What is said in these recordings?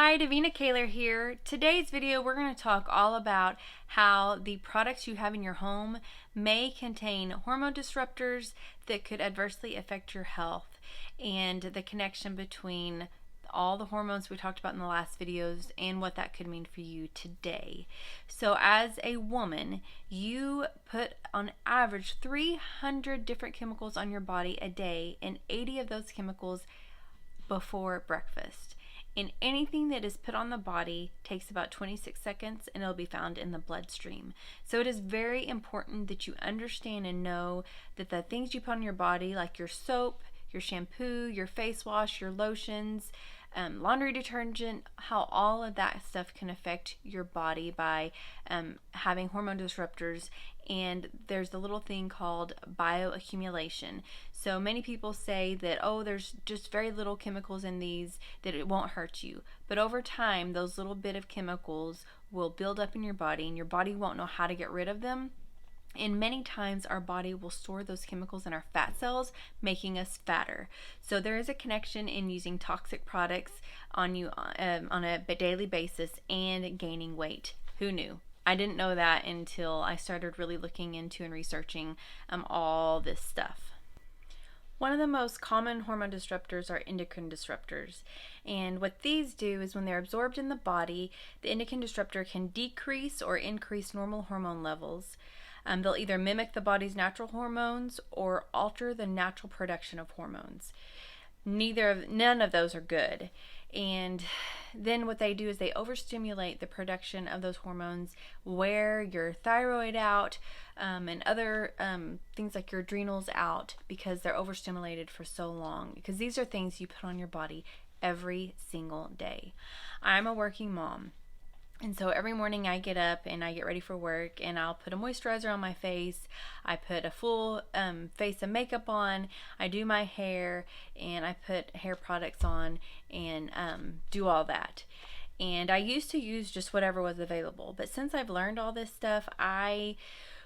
Hi, Davina Kaler here. Today's video we're going to talk all about how the products you have in your home may contain hormone disruptors that could adversely affect your health, and the connection between all the hormones we talked about in the last videos and what that could mean for you today. So as a woman, you put on average 300 different chemicals on your body a day, and 80 of those chemicals before breakfast. And anything that is put on the body takes about 26 seconds and it'll be found in the bloodstream. So it is very important that you understand and know that the things you put on your body, like your soap, your shampoo, your face wash, your lotions, laundry detergent, how all of that stuff can affect your body by having hormone disruptors. And there's a little thing called bioaccumulation. So many people say that, oh, there's just very little chemicals in these, that it won't hurt you. But over time, those little bit of chemicals will build up in your body, and your body won't know how to get rid of them. And many times our body will store those chemicals in our fat cells, making us fatter. So there is a connection in using toxic products on you on a daily basis and gaining weight. Who knew? I didn't know that until I started really looking into and researching all this stuff. One of the most common hormone disruptors are endocrine disruptors. And what these do is when they're absorbed in the body, the endocrine disruptor can decrease or increase normal hormone levels. They'll either mimic the body's natural hormones or alter the natural production of hormones. None of those are good. And then what they do is they overstimulate the production of those hormones, wear your thyroid out, and other things like your adrenals out, because they're overstimulated for so long. Because these are things you put on your body every single day. I'm a working mom. And so every morning I get up and I get ready for work, and I'll put a moisturizer on my face. I put a full face of makeup on. I do my hair, and I put hair products on and do all that. And I used to use just whatever was available. But since I've learned all this stuff, I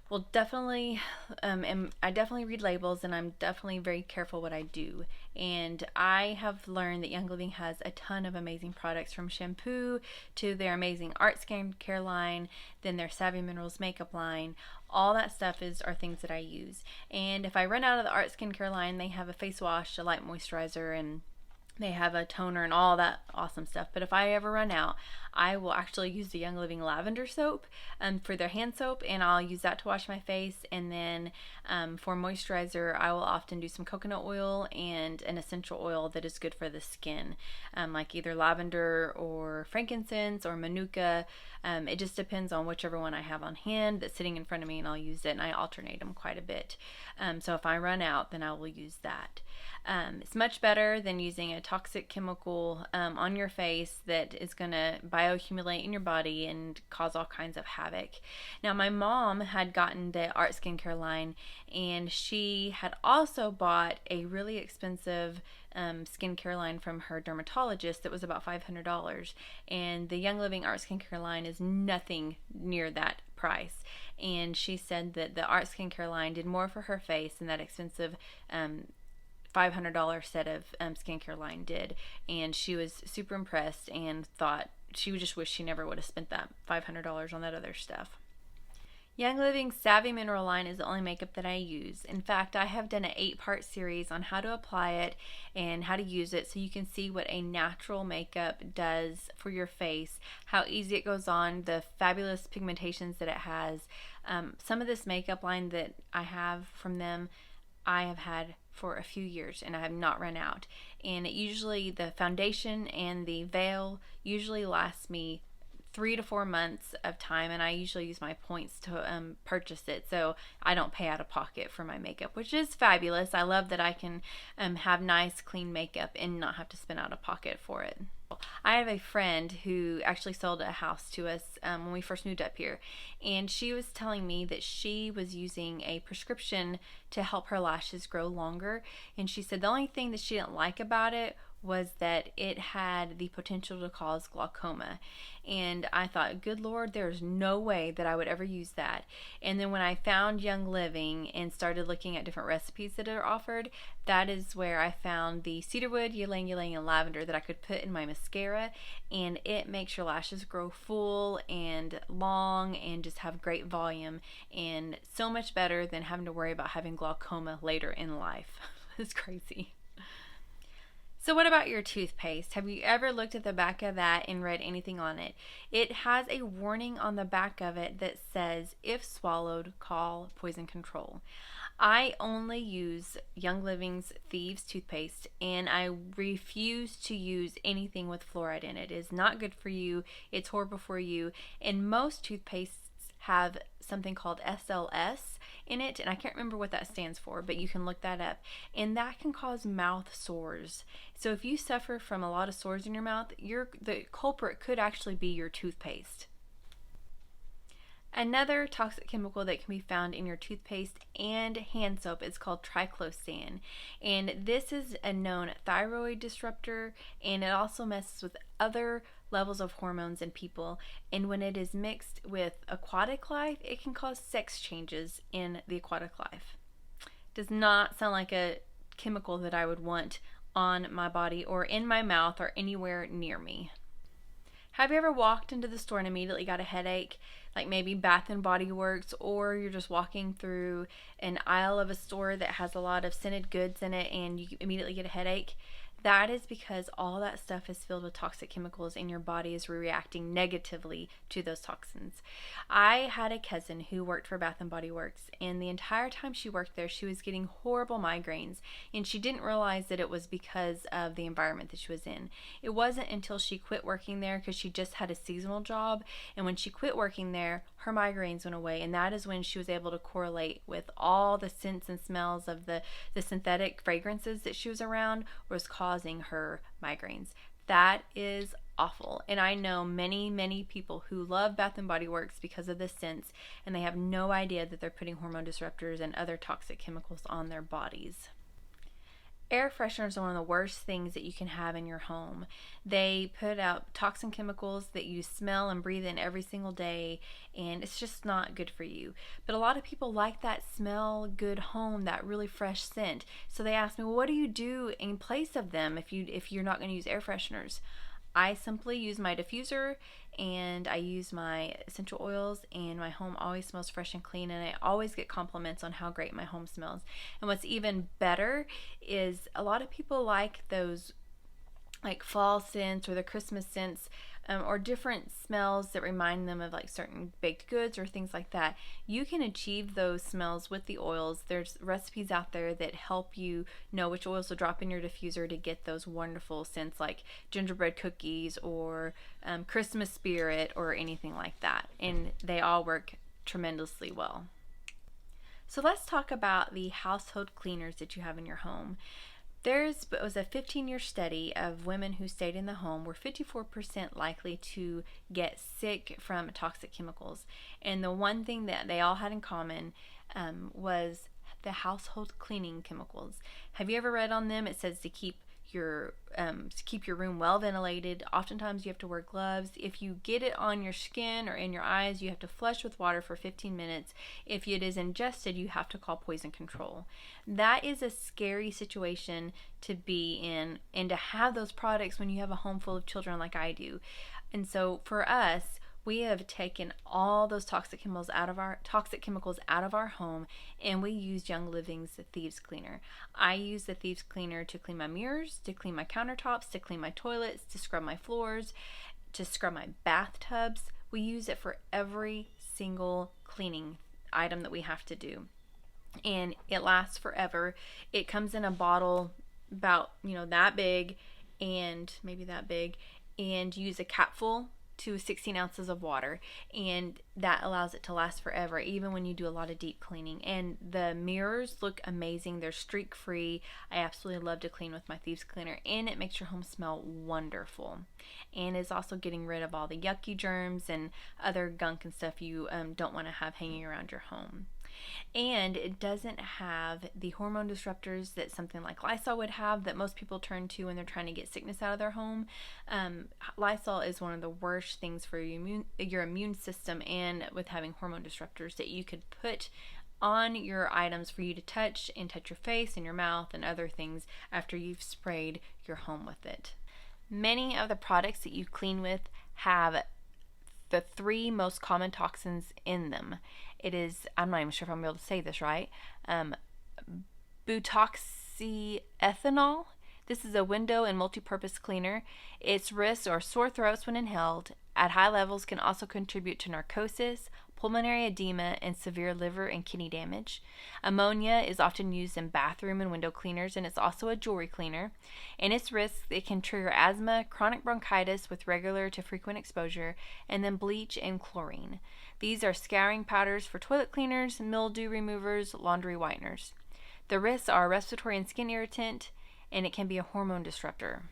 will definitely, I definitely read labels, and I'm definitely very careful what I do. And I have learned that Young Living has a ton of amazing products, from shampoo to their amazing Art Skincare line, then their Savvy Minerals makeup line. All that stuff are things that I use. And if I run out of the Art Skincare line, they have a face wash, a light moisturizer, and they have a toner and all that awesome stuff. But if I ever run out, I will actually use the Young Living lavender soap for their hand soap, and I'll use that to wash my face. And then for moisturizer, I will often do some coconut oil and an essential oil that is good for the skin, like either lavender or frankincense or manuka. It just depends on whichever one I have on hand that's sitting in front of me, and I'll use it, and I alternate them quite a bit. So if I run out, then I will use that. It's much better than using a toxic chemical on your face that is going to bioaccumulate in your body and cause all kinds of havoc. Now, my mom had gotten the Art Skincare line, and she had also bought a really expensive skincare line from her dermatologist that was about $500. And the Young Living Art Skincare line is nothing near that price. And she said that the Art Skincare line did more for her face than that expensive $500 set of skincare line did. And she was super impressed and thought she would just wish she never would have spent that $500 on that other stuff. Young Living's Savvy Mineral line is the only makeup that I use. In fact, I have done an 8-part series on how to apply it and how to use it, so you can see what a natural makeup does for your face, how easy it goes on, the fabulous pigmentations that it has. Some of this makeup line that I have from them, I have had for a few years, and I have not run out. And it usually, the foundation and the veil usually lasts me 3 to 4 months of time, and I usually use my points to purchase it, so I don't pay out of pocket for my makeup, which is fabulous. I love that I can have nice, clean makeup and not have to spend out of pocket for it. I have a friend who actually sold a house to us when we first moved up here, and she was telling me that she was using a prescription to help her lashes grow longer, and she said the only thing that she didn't like about it was that it had the potential to cause glaucoma. And I thought, good Lord, there's no way that I would ever use that. And then when I found Young Living and started looking at different recipes that are offered, that is where I found the cedarwood, ylang ylang, and lavender that I could put in my mascara, and it makes your lashes grow full and long and just have great volume, and so much better than having to worry about having glaucoma later in life. It's crazy. So what about your toothpaste? Have you ever looked at the back of that and read anything on it? It has a warning on the back of it that says, if swallowed, call poison control. I only use Young Living's Thieves toothpaste, and I refuse to use anything with fluoride in it. It is not good for you. It's horrible for you. And most toothpastes have something called SLS in it, and I can't remember what that stands for, but you can look that up, and that can cause mouth sores. So if you suffer from a lot of sores in your mouth, the culprit could actually be your toothpaste. Another toxic chemical that can be found in your toothpaste and hand soap is called Triclosan, and this is a known thyroid disruptor, and it also messes with other levels of hormones in people, and when it is mixed with aquatic life, it can cause sex changes in the aquatic life. Does not sound like a chemical that I would want on my body or in my mouth or anywhere near me. Have you ever walked into the store and immediately got a headache? Like maybe Bath and Body Works, or you're just walking through an aisle of a store that has a lot of scented goods in it and you immediately get a headache? That is because all that stuff is filled with toxic chemicals and your body is reacting negatively to those toxins. I had a cousin who worked for Bath and Body Works, and the entire time she worked there, she was getting horrible migraines, and she didn't realize that it was because of the environment that she was in. It wasn't until she quit working there, because she just had a seasonal job, and when she quit working there, her migraines went away, and that is when she was able to correlate with all the scents and smells of the synthetic fragrances that she was around was causing her migraines. That is awful, and I know many people who love Bath and Body Works because of the scents, and they have no idea that they're putting hormone disruptors and other toxic chemicals on their bodies. Air fresheners are one of the worst things that you can have in your home. They put out toxin chemicals that you smell and breathe in every single day, and it's just not good for you. But a lot of people like that smell good home, that really fresh scent. So they ask me, well, what do you do in place of them if you're not going to use air fresheners? I simply use my diffuser, and I use my essential oils, and my home always smells fresh and clean, and I always get compliments on how great my home smells. And what's even better is a lot of people like those like fall scents or the Christmas scents, or different smells that remind them of like certain baked goods or things like that. You can achieve those smells with the oils. There's recipes out there that help you know which oils to drop in your diffuser to get those wonderful scents, like gingerbread cookies or Christmas spirit or anything like that, and they all work tremendously well. So let's talk about the household cleaners that you have in your home. There was a 15-year study of women who stayed in the home were 54% likely to get sick from toxic chemicals. And the one thing that they all had in common was the household cleaning chemicals. Have you ever read on them? It says to keep your room well ventilated. Oftentimes you have to wear gloves. If you get it on your skin or in your eyes, you have to flush with water for 15 minutes. If it is ingested, you have to call poison control. That is a scary situation to be in, and to have those products when you have a home full of children like I do. And so for us, we have taken all those toxic chemicals out of our home, and we use Young Living's Thieves Cleaner. I use the Thieves Cleaner to clean my mirrors, to clean my countertops, to clean my toilets, to scrub my floors, to scrub my bathtubs. We use it for every single cleaning item that we have to do, and it lasts forever. It comes in a bottle about that big, and maybe that big, and you use a capful to 16 ounces of water, and that allows it to last forever, even when you do a lot of deep cleaning. And the mirrors look amazing. They're streak free. I absolutely love to clean with my Thieves Cleaner, and it makes your home smell wonderful, and is also getting rid of all the yucky germs and other gunk and stuff you don't want to have hanging around your home. And it doesn't have the hormone disruptors that something like Lysol would have that most people turn to when they're trying to get sickness out of their home. Lysol is one of the worst things for your immune system, and with having hormone disruptors that you could put on your items for you to touch and touch your face and your mouth and other things after you've sprayed your home with it. Many of the products that you clean with have the 3 most common toxins in them. It is, I'm not even sure if I'm able to say this right, butoxyethanol. This is a window and multi-purpose cleaner. Its risks are sore throats when inhaled. At high levels can also contribute to narcosis, pulmonary edema, and severe liver and kidney damage. Ammonia is often used in bathroom and window cleaners, and it's also a jewelry cleaner. In its risks, it can trigger asthma, chronic bronchitis with regular to frequent exposure, and then bleach and chlorine. These are scouring powders for toilet cleaners, mildew removers, laundry whiteners. The risks are respiratory and skin irritant, and it can be a hormone disruptor.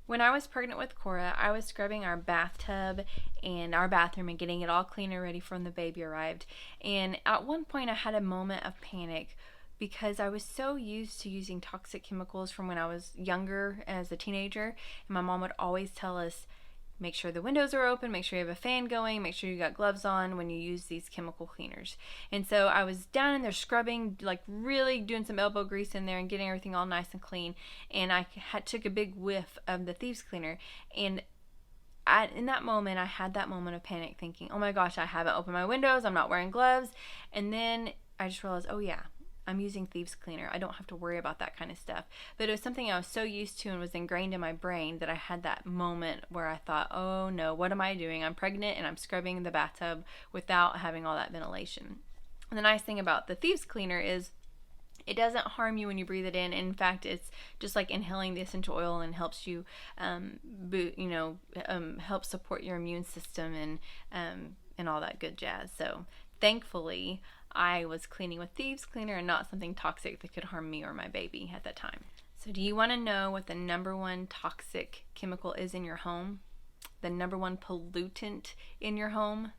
When I was pregnant with Cora, I was scrubbing our bathtub and our bathroom and getting it all clean and ready for when the baby arrived. And at one point I had a moment of panic because I was so used to using toxic chemicals from when I was younger as a teenager. And my mom would always tell us, make sure the windows are open, make sure you have a fan going, make sure you got gloves on when you use these chemical cleaners. And so I was down in there scrubbing, like really doing some elbow grease in there and getting everything all nice and clean. And I took a big whiff of the thieves cleaner. And in that moment, I had that moment of panic thinking, oh my gosh, I haven't opened my windows, I'm not wearing gloves. And then I just realized, oh yeah, I'm using thieves cleaner. I don't have to worry about that kind of stuff. But it was something I was so used to and was ingrained in my brain that I had that moment where I thought, oh no, what am I doing? I'm pregnant and I'm scrubbing the bathtub without having all that ventilation. And the nice thing about the thieves cleaner is it doesn't harm you when you breathe it in. In fact, it's just like inhaling the essential oil and helps you help support your immune system and all that good jazz. So thankfully, I was cleaning with thieves cleaner and not something toxic that could harm me or my baby at that time. So do you want to know what the number 1 toxic chemical is in your home? The number 1 pollutant in your home?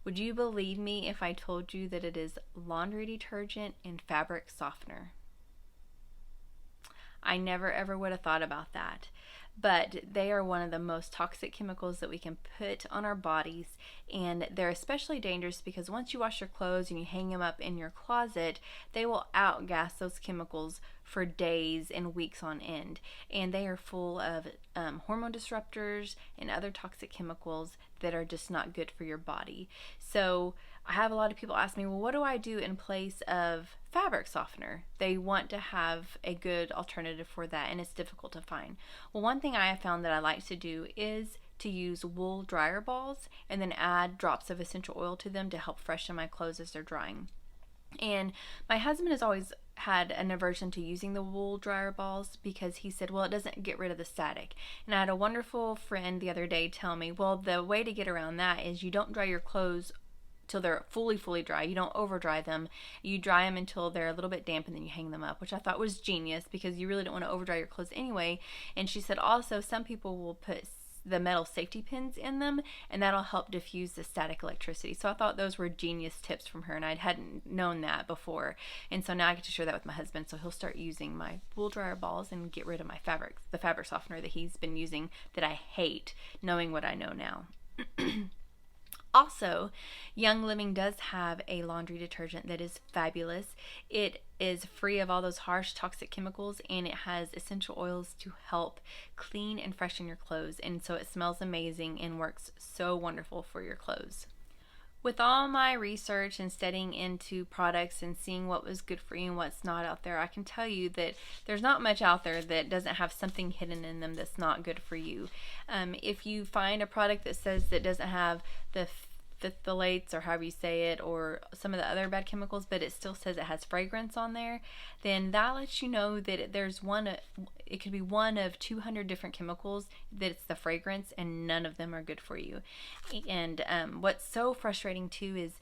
Would you believe me if I told you that it is laundry detergent and fabric softener? I never ever would have thought about that. But they are one of the most toxic chemicals that we can put on our bodies, and they're especially dangerous because once you wash your clothes and you hang them up in your closet, they will outgas those chemicals for days and weeks on end. And they are full of hormone disruptors and other toxic chemicals that are just not good for your body. So I have a lot of people ask me, well, what do I do in place of fabric softener? They want to have a good alternative for that, and it's difficult to find. Well, one thing I have found that I like to do is to use wool dryer balls and then add drops of essential oil to them to help freshen my clothes as they're drying. And my husband has always had an aversion to using the wool dryer balls because he said, well, it doesn't get rid of the static. And I had a wonderful friend the other day tell me, well, the way to get around that is you don't dry your clothes till they're fully dry. You don't over dry them. You dry them until they're a little bit damp and then you hang them up, which I thought was genius because you really don't want to over dry your clothes anyway. And she said also some people will put the metal safety pins in them and that'll help diffuse the static electricity. So I thought those were genius tips from her, and I hadn't known that before. And so now I get to share that with my husband, so he'll start using my wool dryer balls and get rid of my the fabric softener that he's been using that I hate, knowing what I know now. Also, Young Living does have a laundry detergent that is fabulous. It is free of all those harsh toxic chemicals, and it has essential oils to help clean and freshen your clothes, and so it smells amazing and works so wonderful for your clothes. With all my research and studying into products and seeing what was good for you and what's not out there, I can tell you that there's not much out there that doesn't have something hidden in them that's not good for you. If you find a product that says that doesn't have the phthalates, or however you say it, or some of the other bad chemicals, but it still says it has fragrance on there, then that lets you know that it could be one of 200 different chemicals that it's the fragrance, and none of them are good for you. And what's so frustrating too is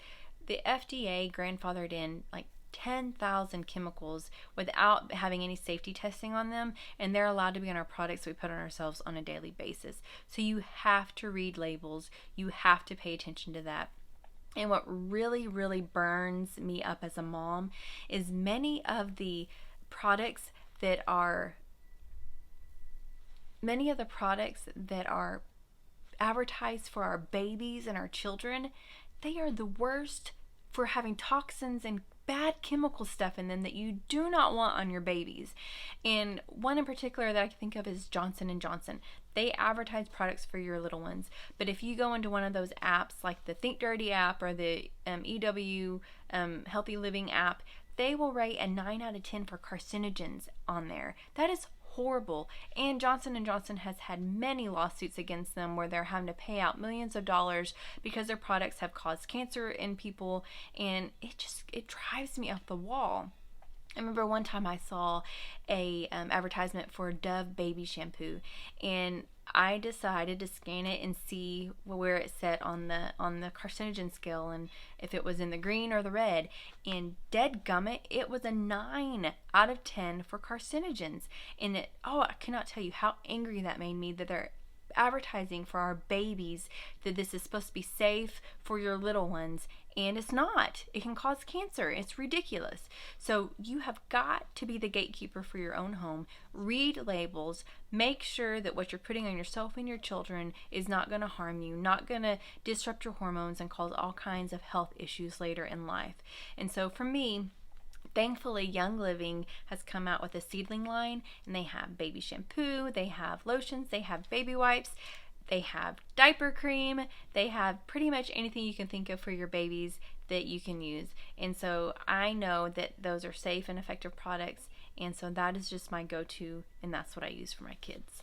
the FDA grandfathered in like 10,000 chemicals without having any safety testing on them, and they're allowed to be on our products we put on ourselves on a daily basis. So you have to read labels, you have to pay attention to that. And what really, really burns me up as a mom is many of the products that are advertised for our babies and our children, they are the worst for having toxins and bad chemical stuff in them that you do not want on your babies. And one in particular that I can think of is Johnson & Johnson. They advertise products for your little ones, but if you go into one of those apps like the Think Dirty app or the EW Healthy Living app, they will rate a 9 out of 10 for carcinogens on there. That is horrible. And Johnson & Johnson has had many lawsuits against them where they're having to pay out millions of dollars because their products have caused cancer in people, and it drives me up the wall. I remember one time I saw a advertisement for Dove baby shampoo, and I decided to scan it and see where it set on the carcinogen scale and if it was in the green or the red. And dadgummit, it was a 9 out of 10 for carcinogens. And I cannot tell you how angry that made me that they're advertising for our babies that this is supposed to be safe for your little ones, and it's not. It can cause cancer. It's ridiculous. So you have got to be the gatekeeper for your own home. Read labels. Make sure that what you're putting on yourself and your children is not going to harm you, not going to disrupt your hormones and cause all kinds of health issues later in life. And so for me, thankfully, Young Living has come out with a seedling line, and they have baby shampoo, they have lotions, they have baby wipes, they have diaper cream, they have pretty much anything you can think of for your babies that you can use. And so I know that those are safe and effective products, and so that is just my go-to, and that's what I use for my kids.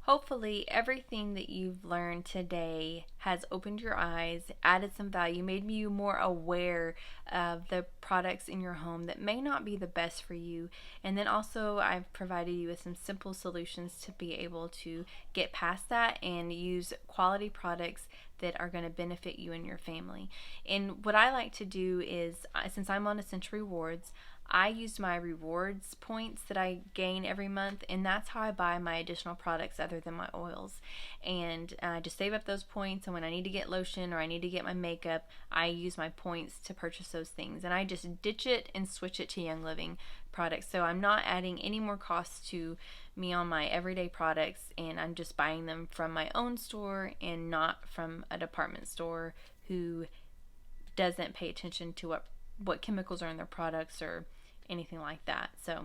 Hopefully, everything that you've learned today has opened your eyes, added some value, made you more aware of the products in your home that may not be the best for you. And then also, I've provided you with some simple solutions to be able to get past that and use quality products that are going to benefit you and your family. And what I like to do is, since I'm on Essential Rewards, I use my rewards points that I gain every month, and that's how I buy my additional products other than my oils. And I just save up those points, and when I need to get lotion or I need to get my makeup, I use my points to purchase those things. And I just ditch it and switch it to Young Living products. So I'm not adding any more costs to me on my everyday products, and I'm just buying them from my own store and not from a department store who doesn't pay attention to what chemicals are in their products or anything like that. So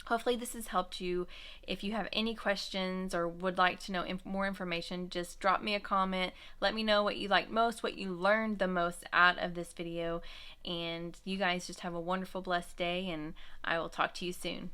hopefully this has helped you. If you have any questions or would like to know more information, just drop me a comment. Let me know what you liked most, what you learned the most out of this video. And you guys just have a wonderful, blessed day, and I will talk to you soon.